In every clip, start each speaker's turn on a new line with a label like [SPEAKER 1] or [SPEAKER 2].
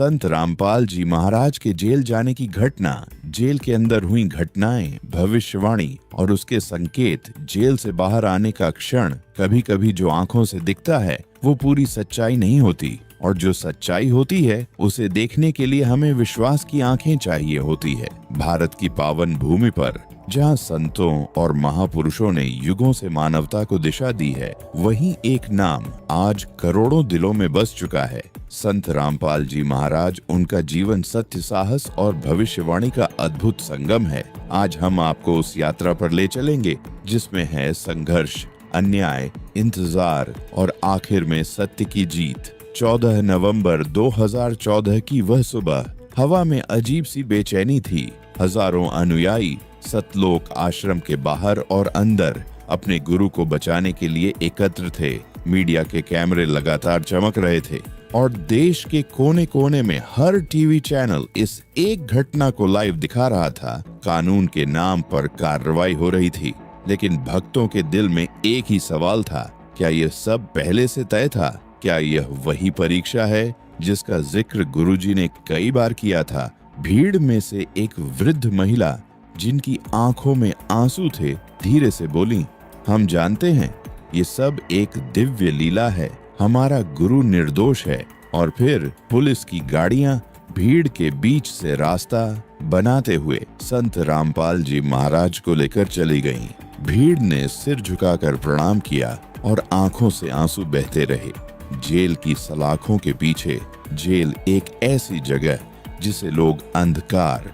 [SPEAKER 1] संत रामपाल जी महाराज के जेल जाने की घटना, जेल के अंदर हुई घटनाएं, भविष्यवाणी और उसके संकेत, जेल से बाहर आने का क्षण, कभी कभी जो आंखों से दिखता है वो पूरी सच्चाई नहीं होती, और जो सच्चाई होती है उसे देखने के लिए हमें विश्वास की आंखें चाहिए होती है। भारत की पावन भूमि पर जहाँ संतों और महापुरुषों ने युगों से मानवता को दिशा दी है, वहीं एक नाम आज करोड़ों दिलों में बस चुका है, संत रामपाल जी महाराज। उनका जीवन सत्य, साहस और भविष्यवाणी का अद्भुत संगम है। आज हम आपको उस यात्रा पर ले चलेंगे जिसमें है संघर्ष, अन्याय, इंतजार और आखिर में सत्य की जीत। 14 नवंबर 2014 की वह सुबह, हवा में अजीब सी बेचैनी थी। हजारों अनुयायी सतलोक आश्रम के बाहर और अंदर अपने गुरु को बचाने के लिए एकत्र थे। मीडिया के कैमरे लगातार चमक रहे थे और देश के कोने कोने में हर टीवी चैनल इस एक घटना को लाइव दिखा रहा था। कानून के नाम पर कार्रवाई हो रही थी, लेकिन भक्तों के दिल में एक ही सवाल था, क्या यह सब पहले से तय था? क्या यह वही परीक्षा है जिसका जिक्र गुरुजी ने कई बार किया था? भीड़ में से एक वृद्ध महिला, जिनकी आंखों में आंसू थे, धीरे से बोली, हम जानते हैं ये सब एक दिव्य लीला है, हमारा गुरु निर्दोष है। और फिर पुलिस की गाड़ियां भीड़ के बीच से रास्ता बनाते हुए संत रामपाल जी महाराज को लेकर चली गईं। भीड़ ने सिर झुकाकर प्रणाम किया और आंखों से आंसू बहते रहे। जेल की सलाखों के पीछे जेल एक ऐसी जगह जिसे लोग अंधकार,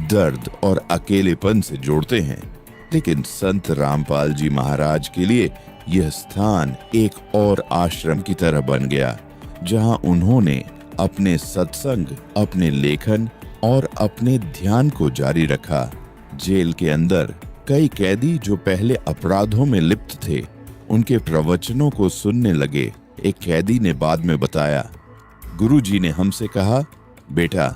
[SPEAKER 1] दर्द और अकेलेपन से जोड़ते हैं, लेकिन संत रामपाल जी महाराज के लिए यह स्थान एक और आश्रम की तरह बन गया, जहां उन्होंने अपने सत्संग, अपने लेखन और अपने ध्यान को जारी रखा। जेल के अंदर कई कैदी जो पहले अपराधों में लिप्त थे, उनके प्रवचनों को सुनने लगे। एक कैदी ने बाद में बताया, गुरुजी ने हमसे कहा, बेटा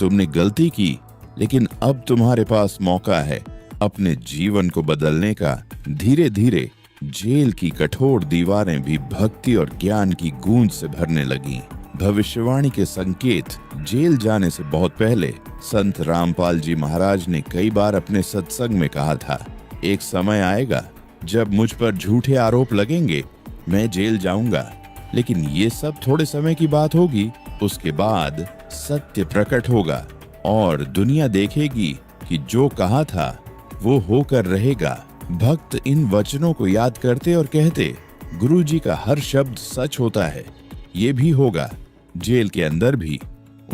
[SPEAKER 1] तुमने गलती की, लेकिन अब तुम्हारे पास मौका है अपने जीवन को बदलने का। धीरे धीरे जेल की कठोर दीवारें भी भक्ति और ज्ञान की गूंज से भरने लगीं। भविष्यवाणी के संकेत जेल जाने से बहुत पहले संत रामपाल जी महाराज ने कई बार अपने सत्संग में कहा था, एक समय आएगा जब मुझ पर झूठे आरोप लगेंगे, मैं जेल जाऊंगा, लेकिन ये सब थोड़े समय की बात होगी। उसके बाद सत्य प्रकट होगा और दुनिया देखेगी कि जो कहा था वो होकर रहेगा। भक्त इन वचनों को याद करते और कहते, गुरुजी का हर शब्द सच होता है, ये भी होगा। जेल के अंदर भी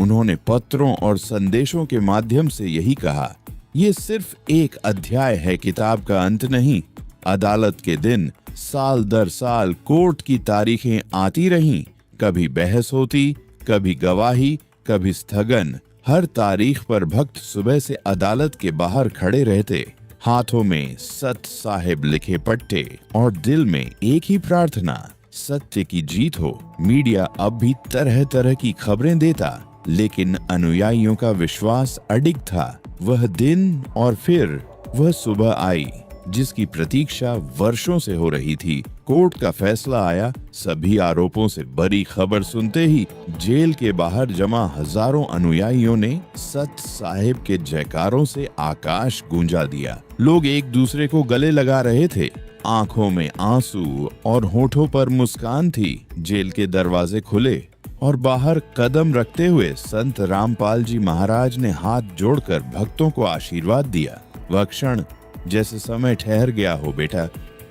[SPEAKER 1] उन्होंने पत्रों और संदेशों के माध्यम से यही कहा, ये सिर्फ एक अध्याय है, किताब का अंत नहीं। अदालत के दिन साल दर साल कोर्ट की तारीखें आती रहीं, कभी बहस होती, कभी गवाही, कभी स्थगन। हर तारीख पर भक्त सुबह से अदालत के बाहर खड़े रहते, हाथों में सत साहिब लिखे पट्टे और दिल में एक ही प्रार्थना, सत्य की जीत हो। मीडिया अब भी तरह तरह की खबरें देता, लेकिन अनुयायियों का विश्वास अडिग था। वह दिन और फिर वह सुबह आई जिसकी प्रतीक्षा वर्षों से हो रही थी। कोर्ट का फैसला आया। सभी आरोपों से बरी खबर सुनते ही जेल के बाहर जमा हजारों अनुयायियों ने सत साहिब के जयकारों से आकाश गूंजा दिया। लोग एक दूसरे को गले लगा रहे थे, आंखों में आंसू और होठों पर मुस्कान थी। जेल के दरवाजे खुले और बाहर कदम रखते हुए संत रामपाल जी महाराज ने हाथ जोड़कर भक्तों को आशीर्वाद दिया। वह क्षण जैसे समय ठहर गया हो। बेटा,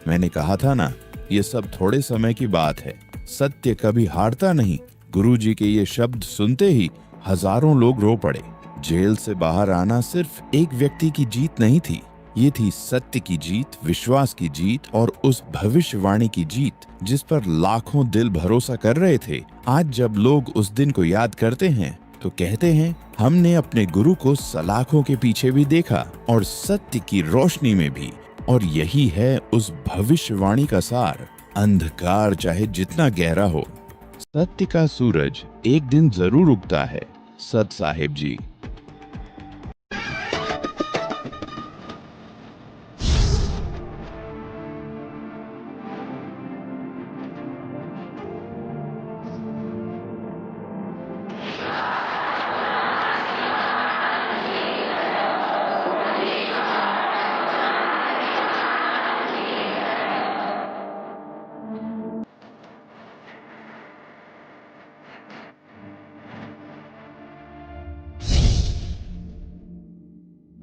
[SPEAKER 1] मैंने कहा था ना, ये सब थोड़े समय की बात है, सत्य कभी हारता नहीं। गुरुजी के ये शब्द सुनते ही हजारों लोग रो पड़े। जेल से बाहर आना सिर्फ एक व्यक्ति की जीत नहीं थी, ये थी सत्य की जीत, विश्वास की जीत और उस भविष्यवाणी की जीत जिस पर लाखों दिल भरोसा कर रहे थे। आज जब लोग उस दिन को याद करते हैं तो कहते हैं, हमने अपने गुरु को सलाखों के पीछे भी देखा और सत्य की रोशनी में भी। और यही है उस भविष्यवाणी का सार। अंधकार चाहे जितना गहरा हो, सत्य का सूरज एक दिन जरूर उगता है। सत साहिब जी।